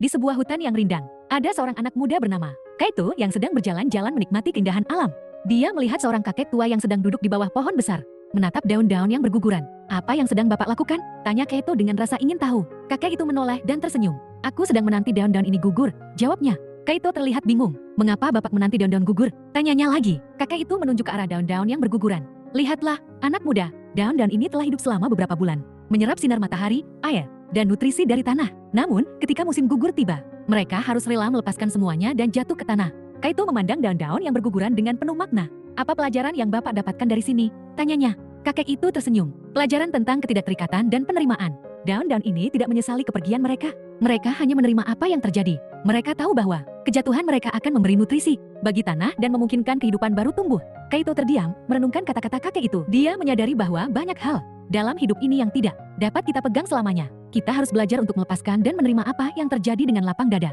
Di sebuah hutan yang rindang, ada seorang anak muda bernama Kaito yang sedang berjalan-jalan menikmati keindahan alam. Dia melihat seorang kakek tua yang sedang duduk di bawah pohon besar, menatap daun-daun yang berguguran. "Apa yang sedang Bapak lakukan?" tanya Kaito dengan rasa ingin tahu. Kakek itu menoleh dan tersenyum. "Aku sedang menanti daun-daun ini gugur," jawabnya. Kaito terlihat bingung. "Mengapa Bapak menanti daun-daun gugur?" tanyanya lagi. Kakek itu menunjuk ke arah daun-daun yang berguguran. "Lihatlah, anak muda, daun-daun ini telah hidup selama beberapa bulan, menyerap sinar matahari, air, dan nutrisi dari tanah. Namun, ketika musim gugur tiba, mereka harus rela melepaskan semuanya dan jatuh ke tanah." Kaito memandang daun-daun yang berguguran dengan penuh makna. "Apa pelajaran yang Bapak dapatkan dari sini?" tanyanya. Kakek itu tersenyum. "Pelajaran tentang ketidakterikatan dan penerimaan. Daun-daun ini tidak menyesali kepergian mereka. Mereka hanya menerima apa yang terjadi. Mereka tahu bahwa kejatuhan mereka akan memberi nutrisi bagi tanah dan memungkinkan kehidupan baru tumbuh." Kaito terdiam, merenungkan kata-kata kakek itu. Dia menyadari bahwa banyak hal dalam hidup ini yang tidak dapat kita pegang selamanya. Kita harus belajar untuk melepaskan dan menerima apa yang terjadi dengan lapang dada.